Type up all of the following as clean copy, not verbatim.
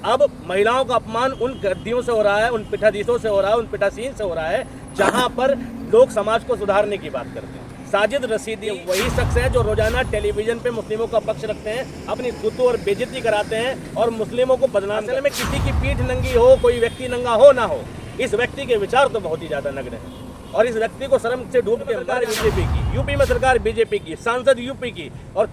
अब महिलाओं का अपमान उन गद्दियों से हो रहा है, उन पिठाधीशों से हो रहा है, उन पिठासीन से हो रहा है जहां पर लोग समाज को सुधारने की बात करते हैं। साजिद रशीदी वही शख्स है जो रोजाना टेलीविजन पे मुस्लिमों का पक्ष रखते हैं, अपनी गुत्तू और बेइज्जती कराते हैं और मुस्लिमों को बदनाम करने में किसी की पीठ नंगी हो, कोई व्यक्ति नंगा हो ना हो, इस व्यक्ति के विचार तो बहुत ही ज्यादा नग्न है और इस व्यक्ति को शर्म से डूब के सरकार बीजेपी की, यूपी में सरकार बीजेपी की, सांसद यूपी की और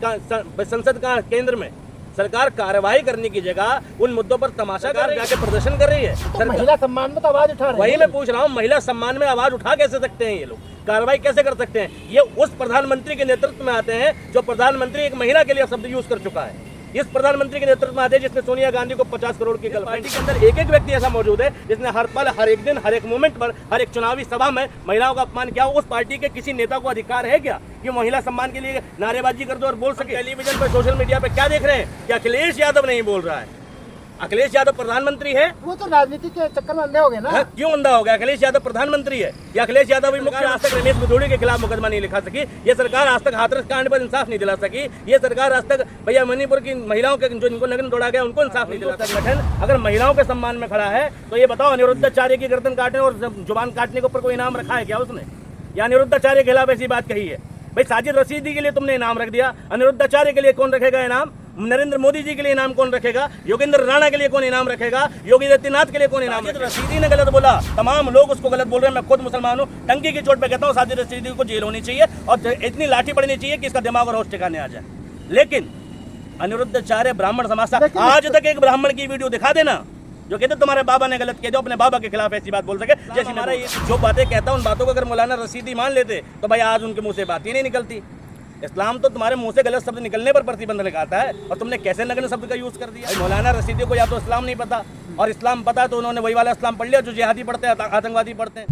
संसद का केंद्र में सरकार कार्रवाई करने की जगह उन मुद्दों पर तमाशा कर जाके प्रदर्शन कर रही है। तो महिला सम्मान में तो आवाज उठा रही है। वही मैं पूछ रहा हूँ, महिला सम्मान में आवाज उठा कैसे सकते हैं ये लोग, कार्रवाई कैसे कर सकते हैं? ये उस प्रधानमंत्री के नेतृत्व में आते हैं जो प्रधानमंत्री एक महिला के लिए शब्द यूज कर चुका है। इस प्रधानमंत्री के नेतृत्व में आते हैं जिसने सोनिया गांधी को 50 करोड़ की पार्टी के अंदर एक एक व्यक्ति ऐसा मौजूद है जिसने हर पल, हर एक दिन, हर एक मोमेंट पर, हर एक चुनावी सभा में महिलाओं का अपमान किया। उस पार्टी के किसी नेता को अधिकार है क्या कि महिला सम्मान के लिए नारेबाजी कर दो और बोल सके? टेलीविजन पर, सोशल मीडिया पे क्या देख रहे हैं कि अखिलेश यादव नहीं बोल रहा है? अखिलेश यादव प्रधानमंत्री है, वो तो राजनीति के चक्कर में अंधे हो गए ना। क्यों अंधा हो गया? अखिलेश यादव प्रधानमंत्री है या अखिलेश यादव भी मुख्य आज तक रमेश बिधूड़ी के खिलाफ मुकदमा नहीं लिखा सकी। ये सरकार आज तक हाथरस कांड पर इंसाफ नहीं दिला सकी। ये सरकार आज तक भैया मणिपुर की महिलाओं के जो जिनको नग्न दौड़ा गया उनको इंसाफ नहीं दिला सकी। संगठन अगर महिलाओं के सम्मान में खड़ा है तो ये बताओ, अनिरुद्धाचार्य की गर्दन काटने और जुबान काटने के ऊपर कोई इनाम रखा है क्या उसने? या अनिरुद्धाचार्य के खिलाफ ऐसी बात कही है? भाई साजिद रशीदी के लिए तुमने इनाम रख दिया, अनिरुद्धाचार्य के लिए कौन रखेगा इनाम? नरेंद्र मोदी जी के लिए इनाम कौन रखेगा? योगेंद्र राणा के लिए कौन इनाम रखेगा? योगी आदित्यनाथ के लिए कौन इनाम रखेगा? रशीदी ने गलत बोला, तमाम लोग उसको गलत बोल रहे हैं। मैं खुद मुसलमान हूँ, टंकी की चोट पे कहता हूँ साजिद रशीदी को जेल होनी चाहिए और इतनी लाठी पड़नी चाहिए कि इसका दिमाग और होश ठिकाने आ जाए। लेकिन अनिरुद्धाचार्य ब्राह्मण समाज से आज तक एक ब्राह्मण की वीडियो दिखा देना जो कहते तुम्हारे बाबा ने गलत किया, जो अपने बाबा के खिलाफ ऐसी बात बोल सके। जैसे हमारा ये जो बातें कहता है उन बातों को अगर मौलाना रशीदी मान लेते तो भाई आज उनके मुंह से बात ही नहीं निकलती। इस्लाम तो तुम्हारे मुंह से गलत शब्द निकलने पर प्रतिबंध लगाता है और तुमने कैसे नग्न शब्द का यूज कर दिया। मौलाना रशीदी को या तो इस्लाम नहीं पता और इस्लाम पता तो उन्होंने वही वाला इस्लाम पढ़ लिया जो जिहादी पढ़ते हैं, आतंकवादी पढ़ते हैं।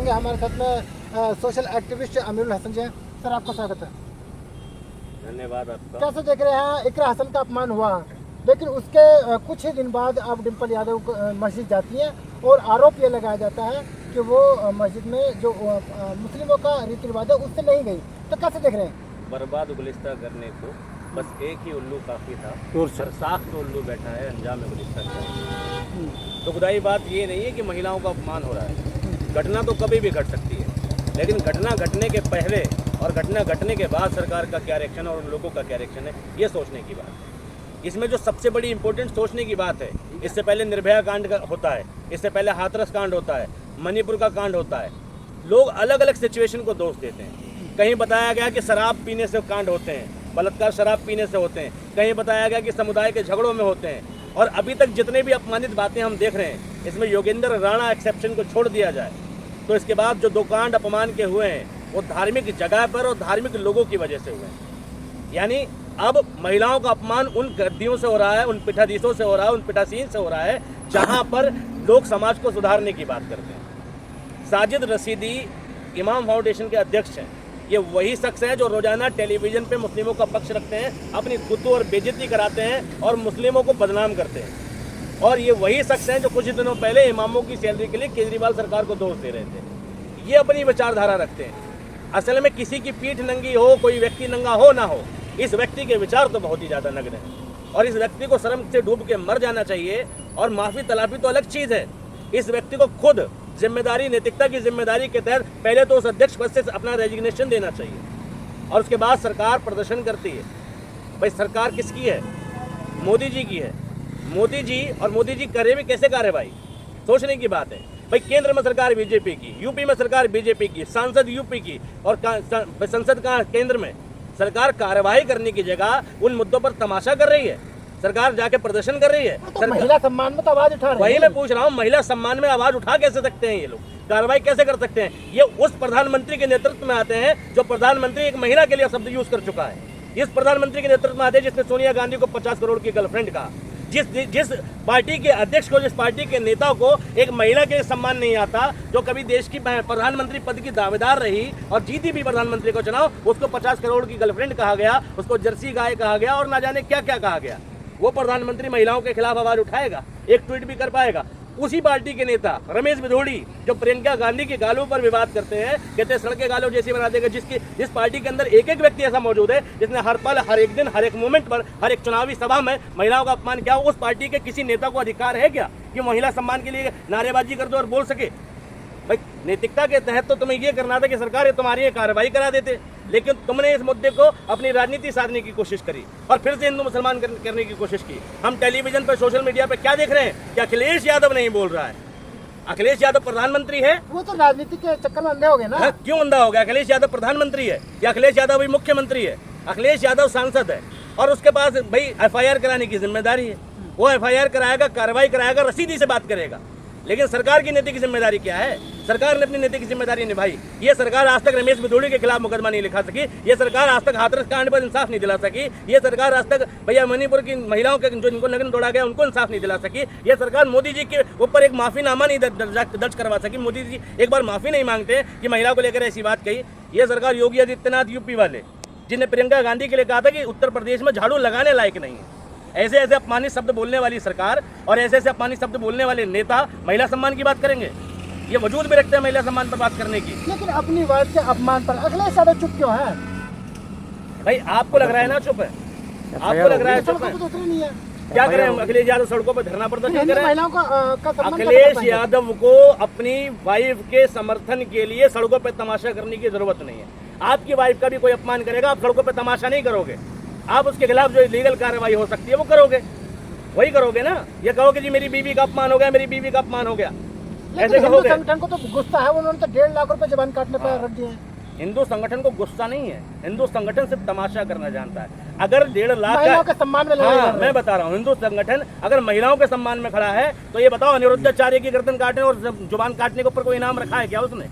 हमारे साथ में सोशल एक्टिविस्ट अमीरुल हसन जी हैं। सर आपका स्वागत है। धन्यवाद आपका। कैसे देख रहे हैं, इकरा हसन का अपमान हुआ लेकिन उसके कुछ ही दिन बाद आप डिम्पल यादव मस्जिद जाती हैं और आरोप ये लगाया जाता है कि वो मस्जिद में जो मुस्लिमों का रीति रिवाज है उससे नहीं गई, तो कैसे देख रहे हैं? बर्बाद गुलिस्ता करने को बस एक ही उल्लू काफी था, साख तो उल्लू बैठा है अंजाम में गुलिस्ता का। तो खुदाई बात ये नहीं है कि महिलाओं का अपमान हो रहा है, घटना तो कभी भी घट सकती है, लेकिन घटना घटने के पहले और घटना घटने के बाद सरकार का क्या रिएक्शन है और उन लोगों का क्या रिएक्शन है, ये सोचने की बात है। इसमें जो सबसे बड़ी इंपॉर्टेंट सोचने की बात है, इससे पहले निर्भया कांड होता है, इससे पहले हाथरस कांड होता है, मणिपुर का कांड होता है। लोग अलग अलग सिचुएशन को दोष देते हैं। कहीं बताया गया कि शराब पीने से कांड होते हैं, बलात्कार शराब पीने से होते हैं, कहीं बताया गया कि समुदाय के झगड़ों में होते हैं। और अभी तक जितने भी अपमानित बातें हम देख रहे हैं, इसमें योगेंद्र राणा एक्सेप्शन को छोड़ दिया जाए तो इसके बाद जो दो कांड अपमान के हुए हैं वो धार्मिक जगह पर और धार्मिक लोगों की वजह से हुए हैं। यानी अब महिलाओं का अपमान उन गद्दियों से हो रहा है, उन पिठाधीशों से हो रहा है, उन पिठासीन से हो रहा है जहां पर लोग समाज को सुधारने की बात करते हैं। साजिद रशीदी इमाम फाउंडेशन के अध्यक्ष हैं। ये वही शख्स है जो रोजाना टेलीविजन पे मुस्लिमों का पक्ष रखते हैं, अपनी गुत्तू और बेइज्जती कराते हैं और मुस्लिमों को बदनाम करते हैं। और ये वही शख्स हैं जो कुछ दिनों पहले इमामों की सैलरी के लिए केजरीवाल सरकार को दोष दे रहे थे। ये अपनी विचारधारा रखते हैं। असल में किसी की पीठ नंगी हो, कोई व्यक्ति नंगा हो ना हो, इस व्यक्ति के विचार तो बहुत ही ज्यादा नग्न है और इस व्यक्ति को शर्म से डूब के मर जाना चाहिए। और माफी तलाफी तो अलग चीज है, इस व्यक्ति को खुद जिम्मेदारी, नैतिकता की जिम्मेदारी के तहत पहले तो उस अध्यक्ष पद से अपना रेजिग्नेशन देना चाहिए और उसके बाद सरकार प्रदर्शन करती है। भाई सरकार किसकी है? मोदी जी की है। मोदी जी, और मोदी जी करे भी कैसे कार्रवाई, सोचने की बात है। भाई केंद्र में सरकार बीजेपी की, यूपी में सरकार बीजेपी की, सांसद यूपी की और संसद का केंद्र में सरकार कार्रवाई करने की जगह उन मुद्दों पर तमाशा कर रही है, सरकार जाके प्रदर्शन कर रही है। तो महिला सम्मान में तो आवाज उठा रही है। वही मैं पूछ रहा हूँ, महिला सम्मान में आवाज उठा कैसे सकते हैं ये लोग, कार्रवाई कैसे कर सकते हैं? ये उस प्रधानमंत्री के नेतृत्व में आते हैं जो प्रधानमंत्री एक महिला के लिए शब्द यूज कर चुका है। इस प्रधानमंत्री के नेतृत्व में आते हैं जिसने सोनिया गांधी को 50 करोड़ की गर्लफ्रेंड कहा। जिस पार्टी के अध्यक्ष को, जिस पार्टी के नेता को एक महिला के लिए सम्मान नहीं आता, जो कभी देश की प्रधानमंत्री पद की दावेदार रही और जीती भी प्रधानमंत्री को चुनाव, उसको 50 करोड़ की गर्लफ्रेंड कहा गया, उसको जर्सी गाय कहा गया और ना जाने क्या क्या कहा गया। वो प्रधानमंत्री महिलाओं के खिलाफ आवाज उठाएगा, एक ट्वीट भी कर पाएगा? उसी पार्टी के नेता रमेश भिदोड़ी जो प्रियंका गांधी के गालों पर विवाद करते हैं, कहते हैं सड़कें गालों जैसी बना देगा, जिस पार्टी के अंदर एक एक व्यक्ति ऐसा मौजूद है जिसने हर पल, हर एक दिन, हर एक मोमेंट पर, हर एक चुनावी सभा में महिलाओं का अपमान किया। उस पार्टी के किसी नेता को अधिकार है क्या कि महिला सम्मान के लिए नारेबाजी कर दो और बोल सके? भाई नैतिकता के तहत तो तुम्हें ये करना था कि सरकार ये तुम्हारी ये कार्रवाई करा देते, लेकिन तुमने इस मुद्दे को अपनी राजनीति साधने की कोशिश करी और फिर से हिंदू मुसलमान करने की कोशिश की। हम टेलीविजन पर, सोशल मीडिया पर क्या देख रहे हैं कि अखिलेश यादव नहीं बोल रहा है। अखिलेश यादव प्रधानमंत्री है, वो तो राजनीति के चक्कर में अंधे हो गए ना। क्यों अंधा हो गया? अखिलेश यादव प्रधानमंत्री है या अखिलेश यादव भी मुख्यमंत्री है? अखिलेश यादव सांसद है और उसके पास भाई FIR कराने की जिम्मेदारी है। वो FIR कराएगा, कार्रवाई कराएगा, रसीदी से बात करेगा। लेकिन सरकार की नैतिक जिम्मेदारी क्या है? सरकार ने अपनी नैतिक जिम्मेदारी निभाई। ये सरकार आज तक रमेश भिदोड़ी के खिलाफ मुकदमा नहीं लिखा सकी। ये सरकार आज तक हाथरस कांड पर इंसाफ नहीं दिला सकी। ये सरकार आज तक भैया मणिपुर की महिलाओं के जो इनको नग्न दौड़ा गया उनको इंसाफ नहीं दिला सकी। ये सरकार मोदी जी के ऊपर एक माफीनामा नहीं दर्ज करवा सकी। मोदी जी एक बार माफी नहीं मांगते कि महिला को लेकर ऐसी बात कही। ये सरकार योगी आदित्यनाथ यूपी वाले, जिन्हें प्रियंका गांधी के लिए कहा था कि उत्तर प्रदेश में झाड़ू लगाने लायक नहीं है, ऐसे ऐसे अपमानित शब्द बोलने वाली सरकार और ऐसे ऐसे अपमानित शब्द बोलने वाले नेता महिला सम्मान की बात करेंगे? ये वजूद भी रखते हैं महिला सम्मान पर बात करने की। लेकिन अपनी वाइफ के अपमान पर अखिलेश यादव चुप क्यों है? भाई आपको लग रहा है ना चुप है, आपको लग रहा है चुप है। तो उतरी नहीं है। क्या करें? अखिलेश यादव सड़कों पर धरना प्रदर्शन करें? महिलाओं का सम्मान अखिलेश यादव को अपनी वाइफ के समर्थन के लिए सड़कों पर तमाशा करने की जरूरत नहीं है। आपकी वाइफ का भी कोई अपमान करेगा, आप सड़कों पर तमाशा नहीं करोगे। आप उसके खिलाफ जो लीगल कार्रवाई हो सकती है वो करोगे, वही करोगे ना। ये कहोगे जी मेरी बीवी का अपमान हो गया, मेरी बीवी का अपमान हो गया, ऐसे कहोगे? संगठन को तो गुस्सा है, उन्होंने तो 1.5 लाख रुपए जबान काटने पर रख दिए हैं। हिंदू संगठन को गुस्सा नहीं है, हिंदू संगठन सिर्फ तमाशा करना जानता है। अगर 1.5 लाख महिलाओं के सम्मान में लड़ाई कर रहे हैं। मैं बता रहा हूँ, हिंदू संगठन अगर महिलाओं के सम्मान में खड़ा है तो ये बताओ अनिरुद्धाचार्य की गर्दन काटने और जुबान काटने के ऊपर कोई इनाम रखा है क्या उसने?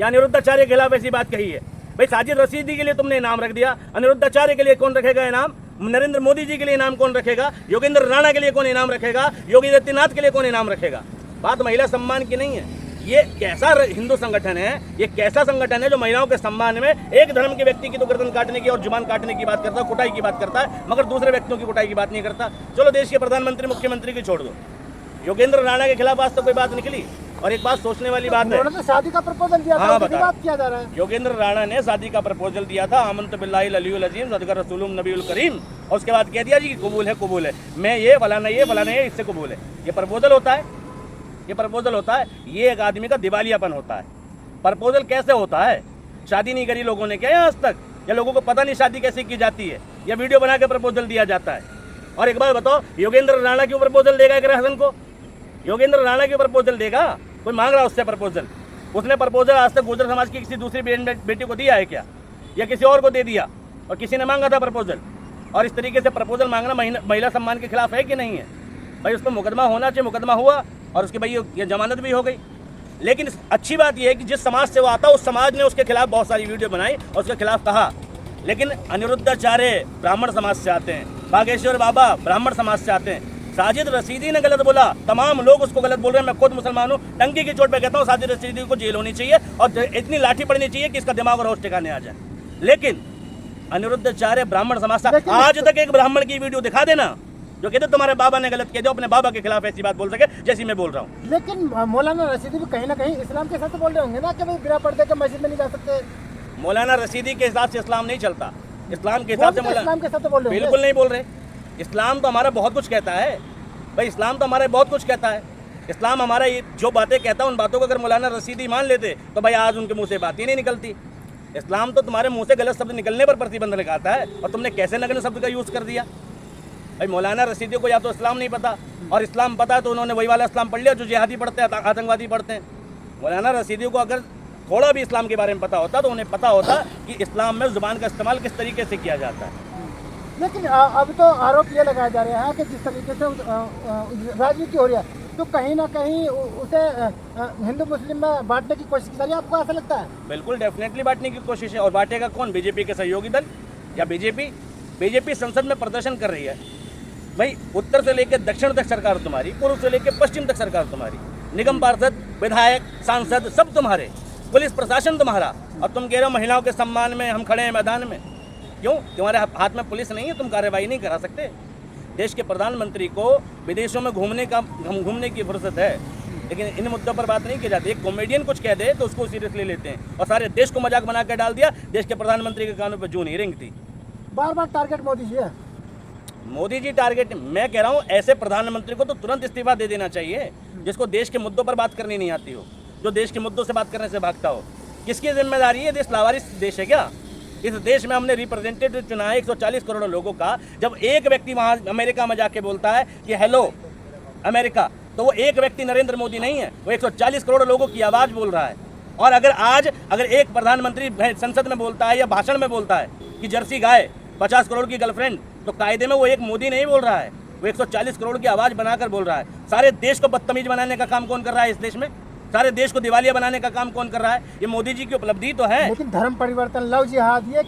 या अनिरुद्धाचार्य के खिलाफ ऐसी बात कही है? भाई साजिद रशीदी के लिए तुमने इनाम रख दिया, अनिरुद्धाचार्य के लिए कौन रखेगा इनाम? नरेंद्र मोदी जी के लिए इनाम कौन रखेगा? योगेंद्र राणा के लिए कौन इनाम रखेगा? योगी आदित्यनाथ के लिए कौन इनाम रखेगा? बात महिला सम्मान की नहीं है। ये कैसा हिंदू संगठन है, ये कैसा संगठन है जो महिलाओं के सम्मान में एक धर्म के व्यक्ति की तो गर्दन काटने की और जुबान काटने की बात करता है, कुटाई की बात करता है, मगर दूसरे व्यक्तियों की कुटाई की बात नहीं करता। चलो देश के प्रधानमंत्री मुख्यमंत्री की छोड़ दो, योगेंद्र राणा के खिलाफ आज तक कोई बात निकली। और एक बात सोचने वाली बात है, उन्होंने तो शादी का प्रपोजल दिया था, हाँ, उसकी बात किया जा रहा है। योगेंद्र राणा ने शादी का प्रपोजल दिया था, आमंत बिल्लाहिल अलीयुल अज़ीम सदका रसूलुम नबीउल करीम, और उसके बाद कह दिया जी कि कबूल है, कबूल है, मैं ये फलाना ये इससे कबूल है। ये प्रपोजल होता है? ये प्रपोजल होता है? ये एक आदमी का दिवालियापन होता है। प्रपोजल कैसे होता है? शादी नहीं करी लोगों ने क्या आज तक, या लोगों को पता नहीं शादी कैसे की जाती है, या वीडियो बना के प्रपोजल दिया जाता है? और एक बात बताओ, योगेंद्र राणा क्यों प्रपोजल देगा एक हसन को? योगेंद्र राणा क्यों प्रपोजल देगा? कोई मांग रहा है उससे प्रपोजल? उसने प्रपोजल आज तक गुर्जर समाज की किसी दूसरी बेटी को दिया है क्या, या किसी और को दे दिया? और किसी ने मांगा था प्रपोजल? और इस तरीके से प्रपोजल मांगना महिला सम्मान के खिलाफ है कि नहीं है? भाई उस पर मुकदमा होना चाहिए, मुकदमा हुआ और उसकी भाई ये जमानत भी हो गई। लेकिन अच्छी बात यह है कि जिस समाज से वो आता उस समाज ने उसके खिलाफ बहुत सारी वीडियो बनाई और उसके खिलाफ कहा। लेकिन अनिरुद्धाचार्य ब्राह्मण समाज से आते हैं, बागेश्वर बाबा ब्राह्मण समाज से आते हैं, साजिद रशीदी ने गलत बोला, तमाम लोग उसको गलत बोल रहे हैं। मैं खुद मुसलमान हूँ, टंकी की चोट पे कहता हूँ साजिद रशीदी को जेल होनी चाहिए और इतनी लाठी पड़नी चाहिए कि इसका दिमाग और होश ठिकाने आ जाए। लेकिन अनिरुद्धाचार्य ब्राह्मण समाज से, आज तक एक ब्राह्मण की वीडियो दिखा देना जो कहते तुम्हारे बाबा ने गलत किया, जो अपने बाबा के खिलाफ ऐसी बात बोल सके जैसी मैं बोल रहा हूँ। लेकिन मौलाना रशीदी भी कहीं ना कहीं इस्लाम के साथ बोल रहे होंगे ना कि भाई बिना पर्दे के मस्जिद में नहीं जा सकते। मौलाना रशीदी के हिसाब से इस्लाम नहीं चलता, इस्लाम के हिसाब से इस्लाम के साथ बोल रहे बिल्कुल नहीं बोल रहे। इस्लाम तो हमारा बहुत कुछ कहता है भाई, इस्लाम तो हमारा बहुत कुछ कहता है। इस्लाम हमारा जो बातें कहता है उन बातों को अगर मौलाना रशीदी मान लेते तो भाई आज उनके मुंह से बात ही नहीं निकलती। इस्लाम तो तुम्हारे मुंह से गलत शब्द निकलने पर प्रतिबंध लगाता है और तुमने कैसे नग्न शब्द का यूज़ कर दिया। भाई मौलाना रशीदी को या तो इस्लाम नहीं पता, और इस्लाम पता है तो उन्होंने वही वाला इस्लाम पढ़ लिया जो जिहादी पढ़ते हैं, आतंकवादी पढ़ते हैं। मौलाना रशीदी को अगर थोड़ा भी इस्लाम के बारे में पता होता तो उन्हें पता होता कि इस्लाम में ज़ुबान का इस्तेमाल किस तरीके से किया जाता है। लेकिन अब तो आरोप ये लगाया जा रहा है कि जिस तरीके से राजनीति हो रही है तो कहीं ना कहीं उसे हिंदू मुस्लिम में बांटने की कोशिश की जा रही है। आपको ऐसा लगता है? बिल्कुल डेफिनेटली बांटने की कोशिश है। और बांटेगा कौन? बीजेपी के सहयोगी दल या बीजेपी संसद में प्रदर्शन कर रही है। भाई उत्तर से लेकर दक्षिण तक सरकार तुम्हारी, पूर्व से लेकर पश्चिम तक सरकार तुम्हारी, निगम पार्षद, विधायक, सांसद सब तुम्हारे, पुलिस प्रशासन तुम्हारा, और तुम कह रहे हो महिलाओं के सम्मान में हम खड़े हैं मैदान में। क्यों? तुम्हारे हाथ में पुलिस नहीं है, तुम कार्रवाई नहीं करा सकते? देश के प्रधानमंत्री को विदेशों में घूमने की फुर्सत है, लेकिन इन मुद्दों पर बात नहीं की जाती। एक कॉमेडियन कुछ कह दे तो उसको सीरियसली लेते हैं और सारे देश को मजाक बना कर डाल दिया। देश के प्रधानमंत्री के कानों पर जून ही रिंगती। बार बार टारगेट मोदी जी है। मोदी जी टारगेट, मैं कह रहा हूँ ऐसे प्रधानमंत्री को तो तुरंत इस्तीफा दे देना चाहिए, जिसको देश के मुद्दों पर बात करनी नहीं आती हो, जो देश के मुद्दों से बात करने से भागता हो। किसकी जिम्मेदारी है? देश लावारिस देश है क्या? इस देश में हमने रिप्रेजेंटेटिव चुना है 140 करोड़ लोगों का। जब एक व्यक्ति वहाँ अमेरिका में जाके बोलता है कि हेलो अमेरिका, तो वो एक व्यक्ति नरेंद्र मोदी नहीं है, वो 140 करोड़ लोगों की आवाज़ बोल रहा है। और अगर एक प्रधानमंत्री संसद में बोलता है या भाषण में बोलता है कि जर्सी गाय 50 करोड़ की गर्लफ्रेंड, तो कायदे में वो एक मोदी नहीं बोल रहा है, वो 140 करोड़ की आवाज़ बनाकर बोल रहा है। सारे देश को बदतमीज बनाने का काम कौन कर रहा है इस देश में? सारे देश को दिवालिया बनाने का काम कौन कर रहा है? ये मोदी जी की उपलब्धि तो है। लेकिन धर्म परिवर्तन, लव जिहाद, ये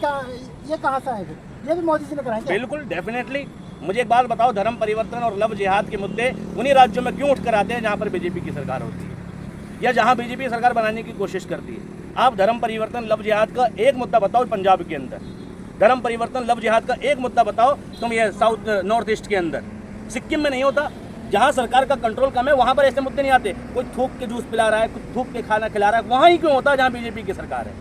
कहाँ से आएगा? ये भी मोदी जी ने कराया क्या? बिल्कुल, डेफिनेटली। मुझे एक बात बताओ, धर्म परिवर्तन और लव जिहाद के मुद्दे उन्हीं राज्यों में क्यों उठ कर आते हैं जहाँ पर बीजेपी की सरकार होती है या जहाँ बीजेपी सरकार बनाने की कोशिश करती है? आप धर्म परिवर्तन लव जिहाद का एक मुद्दा बताओ पंजाब के अंदर, धर्म परिवर्तन लव जिहाद का एक मुद्दा बताओ तुम ये साउथ नॉर्थ ईस्ट के अंदर, सिक्किम में नहीं होता। जहाँ सरकार का कंट्रोल कम है वहाँ पर ऐसे मुद्दे नहीं आते। कोई थूक के जूस पिला रहा है, कोई थूक के खाना खिला रहा है, वहाँ ही क्यों होता है जहाँ बीजेपी की सरकार है?